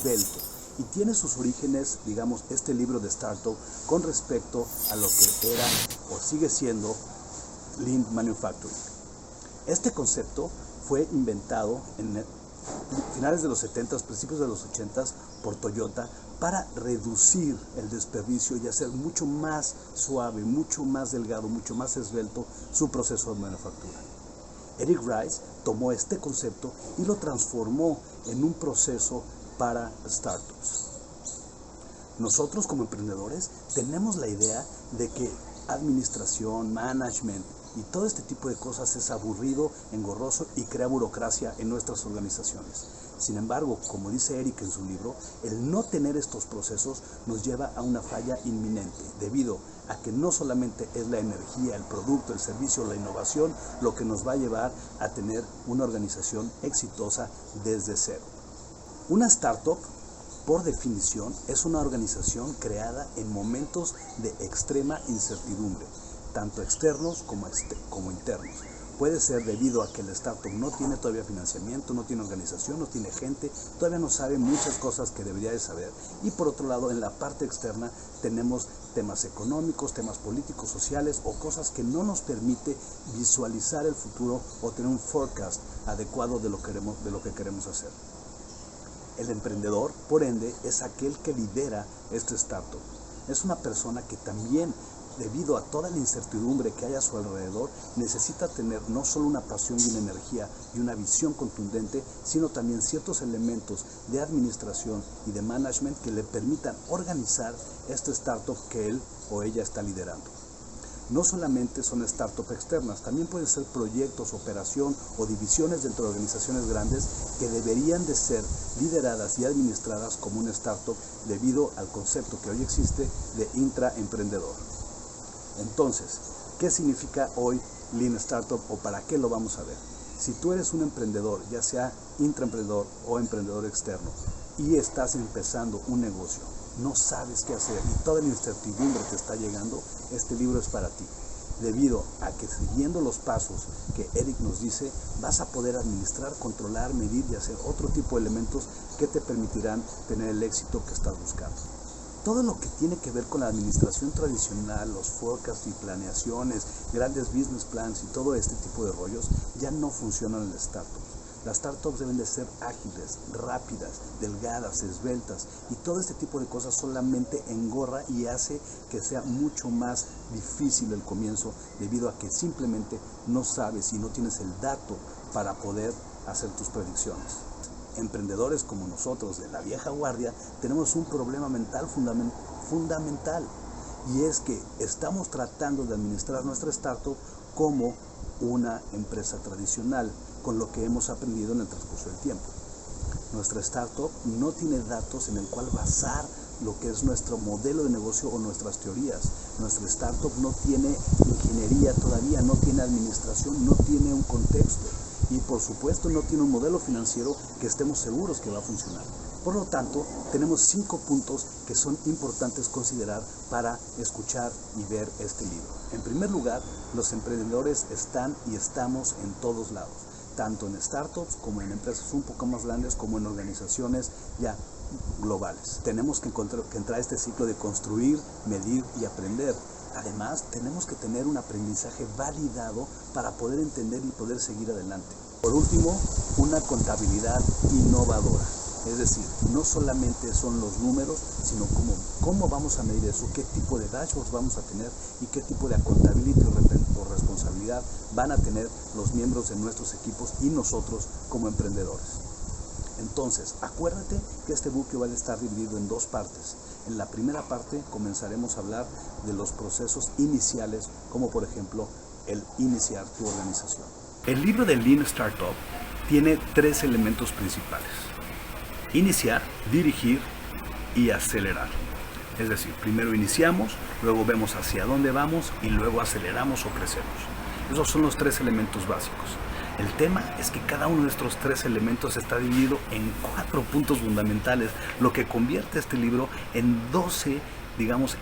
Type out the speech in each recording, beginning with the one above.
esbelto. Y tiene sus orígenes, digamos, este libro de Startup con respecto a lo que era o sigue siendo Lean Manufacturing. Este concepto fue inventado en finales de los 70s, principios de los 80s por Toyota para reducir el desperdicio y hacer mucho más suave, mucho más delgado, mucho más esbelto su proceso de manufactura. Eric Rice tomó este concepto y lo transformó en un proceso para startups. Nosotros como emprendedores tenemos la idea de que administración, management y todo este tipo de cosas es aburrido, engorroso y crea burocracia en nuestras organizaciones. Sin embargo, como dice Eric en su libro, el no tener estos procesos nos lleva a una falla inminente, debido a que no solamente es la energía, el producto, el servicio, la innovación, lo que nos va a llevar a tener una organización exitosa desde cero. Una startup, por definición, es una organización creada en momentos de extrema incertidumbre, tanto externos como internos. Puede ser debido a que el startup no tiene todavía financiamiento, no tiene organización, no tiene gente, todavía no sabe muchas cosas que debería de saber. Y por otro lado, en la parte externa tenemos temas económicos, temas políticos, sociales o cosas que no nos permite visualizar el futuro o tener un forecast adecuado de lo que queremos hacer. El emprendedor, por ende, es aquel que lidera este startup. Es una persona que también, debido a toda la incertidumbre que hay a su alrededor, necesita tener no solo una pasión y una energía y una visión contundente, sino también ciertos elementos de administración y de management que le permitan organizar este startup que él o ella está liderando. No solamente son startups externas, también pueden ser proyectos, operación o divisiones dentro de organizaciones grandes que deberían de ser lideradas y administradas como una startup debido al concepto que hoy existe de intraemprendedor. Entonces, ¿qué significa hoy Lean Startup o para qué lo vamos a ver? Si tú eres un emprendedor, ya sea intraemprendedor o emprendedor externo, y estás empezando un negocio, no sabes qué hacer y toda la incertidumbre te está llegando, este libro es para ti. Debido a que siguiendo los pasos que Eric nos dice, vas a poder administrar, controlar, medir y hacer otro tipo de elementos que te permitirán tener el éxito que estás buscando. Todo lo que tiene que ver con la administración tradicional, los forecasts y planeaciones, grandes business plans y todo este tipo de rollos ya no funcionan en las startups. Las startups deben de ser ágiles, rápidas, delgadas, esbeltas y todo este tipo de cosas solamente engorra y hace que sea mucho más difícil el comienzo debido a que simplemente no sabes y no tienes el dato para poder hacer tus predicciones. Emprendedores como nosotros de la vieja guardia tenemos un problema mental fundamental y es que estamos tratando de administrar nuestra startup como una empresa tradicional con lo que hemos aprendido en el transcurso del tiempo. Nuestra startup no tiene datos en el cual basar lo que es nuestro modelo de negocio o nuestras teorías. Nuestra startup no tiene ingeniería todavía, no tiene administración, no tiene un contexto. Y por supuesto no tiene un modelo financiero que estemos seguros que va a funcionar. Por lo tanto, tenemos 5 puntos que son importantes considerar para escuchar y ver este libro. En primer lugar, los emprendedores están y estamos en todos lados, tanto en startups como en empresas un poco más grandes, como en organizaciones ya globales. Tenemos que entrar a este ciclo de construir, medir y aprender. Además, tenemos que tener un aprendizaje validado para poder entender y poder seguir adelante. Por último, una contabilidad innovadora. Es decir, no solamente son los números, sino cómo vamos a medir eso, qué tipo de dashboards vamos a tener y qué tipo de accountability o responsabilidad van a tener los miembros de nuestros equipos y nosotros como emprendedores. Entonces, acuérdate que este buque va a estar dividido en 2 partes. En la primera parte comenzaremos a hablar de los procesos iniciales, como por ejemplo el iniciar tu organización. El libro de Lean Startup tiene 3 elementos principales: iniciar, dirigir y acelerar. Es decir, primero iniciamos, luego vemos hacia dónde vamos y luego aceleramos o crecemos. Esos son los 3 elementos básicos. El tema es que cada uno de estos 3 elementos está dividido en 4 puntos fundamentales, lo que convierte este libro en 12,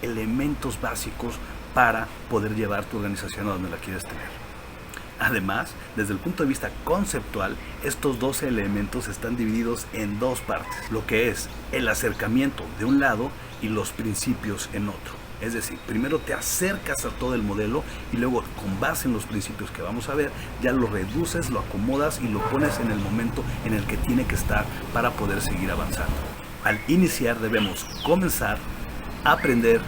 elementos básicos para poder llevar tu organización a donde la quieres tener. Además, desde el punto de vista conceptual, estos 12 elementos están divididos en dos partes, lo que es el acercamiento de un lado y los principios en otro. Es decir, primero te acercas a todo el modelo y luego, con base en los principios que vamos a ver, ya lo reduces, lo acomodas y lo pones en el momento en el que tiene que estar para poder seguir avanzando. Al iniciar debemos comenzar, aprender,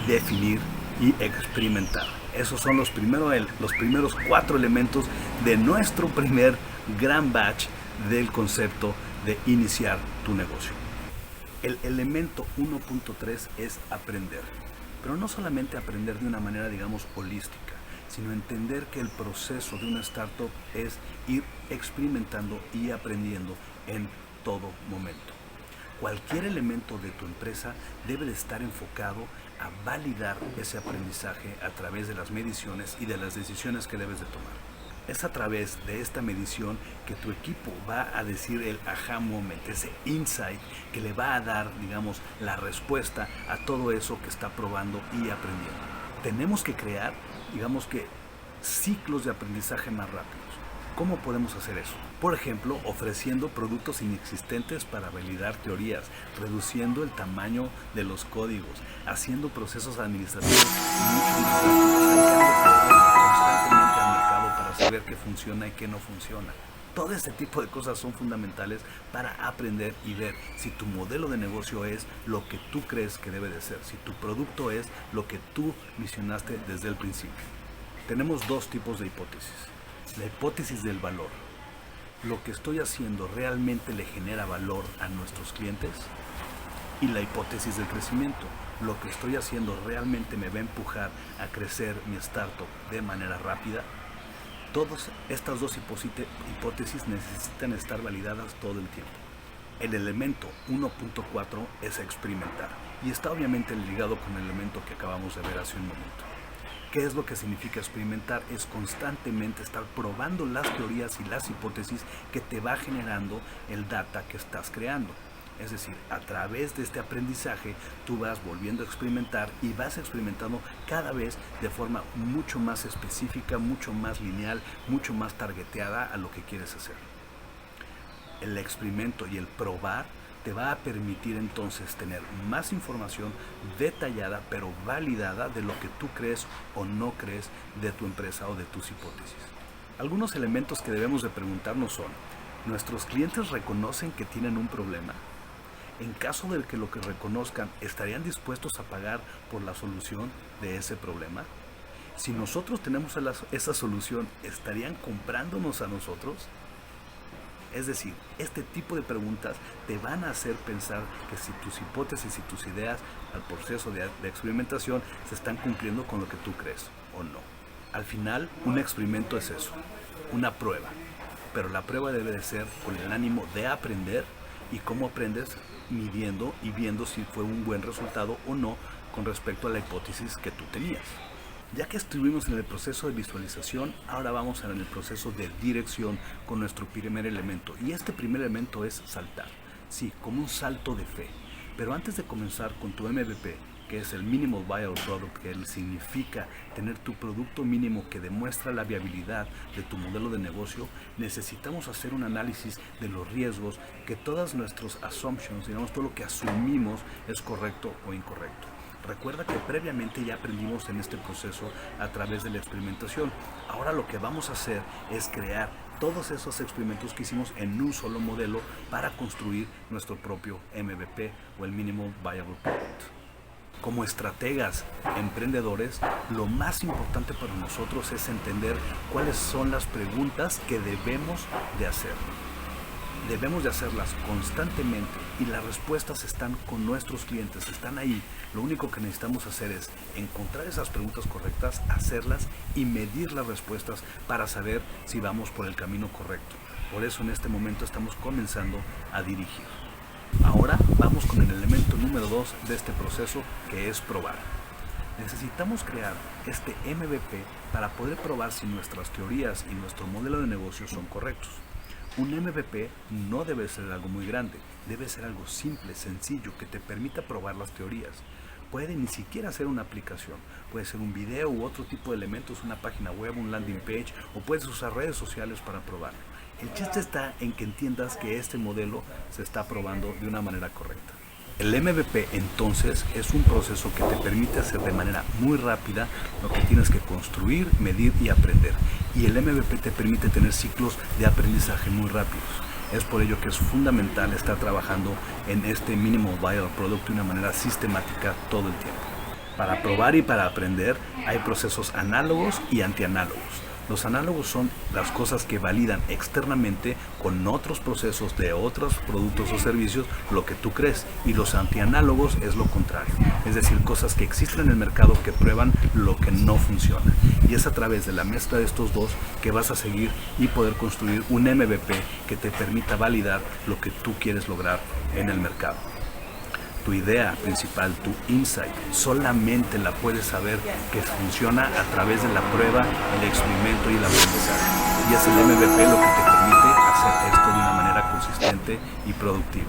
definir y experimentar. Esos son los primeros 4 elementos de nuestro primer gran batch del concepto de iniciar tu negocio. El elemento 1.3 es aprender, pero no solamente aprender de una manera, digamos, holística, sino entender que el proceso de una startup es ir experimentando y aprendiendo en todo momento. Cualquier elemento de tu empresa debe de estar enfocado a validar ese aprendizaje a través de las mediciones y de las decisiones que debes de tomar. Es a través de esta medición que tu equipo va a decir el aha moment, ese insight que le va a dar, digamos, la respuesta a todo eso que está probando y aprendiendo. Tenemos que crear, digamos que, ciclos de aprendizaje más rápidos. ¿Cómo podemos hacer eso? Por ejemplo, ofreciendo productos inexistentes para validar teorías, reduciendo el tamaño de los códigos, haciendo procesos administrativos mucho más rápidos, sacando constantemente al mercado para saber qué funciona y qué no funciona. Todo este tipo de cosas son fundamentales para aprender y ver si tu modelo de negocio es lo que tú crees que debe de ser, si tu producto es lo que tú visionaste desde el principio. Tenemos 2 tipos de hipótesis. La hipótesis del valor. ¿Lo que estoy haciendo realmente le genera valor a nuestros clientes? Y la hipótesis del crecimiento. ¿Lo que estoy haciendo realmente me va a empujar a crecer mi startup de manera rápida? Todas estas 2 hipótesis necesitan estar validadas todo el tiempo. El elemento 1.4 es experimentar y está obviamente ligado con el elemento que acabamos de ver hace un momento. ¿Qué es lo que significa experimentar? Es constantemente estar probando las teorías y las hipótesis que te va generando el data que estás creando. Es decir, a través de este aprendizaje tú vas volviendo a experimentar y vas experimentando cada vez de forma mucho más específica, mucho más lineal, mucho más targeteada a lo que quieres hacer. El experimento y el probar te va a permitir entonces tener más información detallada pero validada de lo que tú crees o no crees de tu empresa o de tus hipótesis. Algunos elementos que debemos de preguntarnos son: ¿nuestros clientes reconocen que tienen un problema? En caso de que lo que reconozcan, ¿estarían dispuestos a pagar por la solución de ese problema? Si nosotros tenemos esa solución, ¿estarían comprándonos a nosotros? Es decir, este tipo de preguntas te van a hacer pensar que si tus hipótesis y tus ideas al proceso de experimentación se están cumpliendo con lo que tú crees o no. Al final, un experimento es eso, una prueba. Pero la prueba debe de ser con el ánimo de aprender. ¿Y cómo aprendes? Midiendo y viendo si fue un buen resultado o no con respecto a la hipótesis que tú tenías. Ya que estuvimos en el proceso de visualización, ahora vamos en el proceso de dirección con nuestro primer elemento. Y este primer elemento es saltar. Sí, como un salto de fe. Pero antes de comenzar con tu MVP, que es el Minimal Viable Product, que significa tener tu producto mínimo que demuestra la viabilidad de tu modelo de negocio, necesitamos hacer un análisis de los riesgos, que todas nuestras assumptions, digamos, todo lo que asumimos es correcto o incorrecto. Recuerda que previamente ya aprendimos en este proceso a través de la experimentación. Ahora lo que vamos a hacer es crear todos esos experimentos que hicimos en un solo modelo para construir nuestro propio MVP o el Minimal Viable Product. Como estrategas, emprendedores, lo más importante para nosotros es entender cuáles son las preguntas que debemos de hacer. Debemos de hacerlas constantemente y las respuestas están con nuestros clientes, están ahí. Lo único que necesitamos hacer es encontrar esas preguntas correctas, hacerlas y medir las respuestas para saber si vamos por el camino correcto. Por eso en este momento estamos comenzando a dirigir. Ahora vamos con el elemento número 2 de este proceso, que es probar. Necesitamos crear este MVP para poder probar si nuestras teorías y nuestro modelo de negocio son correctos. Un MVP no debe ser algo muy grande, debe ser algo simple, sencillo, que te permita probar las teorías. Puede ni siquiera ser una aplicación, puede ser un video u otro tipo de elementos, una página web, un landing page, o puedes usar redes sociales para probarlo. El chiste está en que entiendas que este modelo se está probando de una manera correcta. El MVP entonces es un proceso que te permite hacer de manera muy rápida lo que tienes que construir, medir y aprender. Y el MVP te permite tener ciclos de aprendizaje muy rápidos. Es por ello que es fundamental estar trabajando en este Minimal Viable Product de una manera sistemática todo el tiempo. Para probar y para aprender hay procesos análogos y antianálogos. Los análogos son las cosas que validan externamente con otros procesos de otros productos o servicios lo que tú crees, y los antianálogos es lo contrario, es decir, cosas que existen en el mercado que prueban lo que no funciona, y es a través de la mezcla de estos dos que vas a seguir y poder construir un MVP que te permita validar lo que tú quieres lograr en el mercado. Tu idea principal, tu insight, solamente la puedes saber que funciona a través de la prueba, el experimento y el aprendizaje. Y es el MVP lo que te permite hacer esto de una manera consistente y productiva.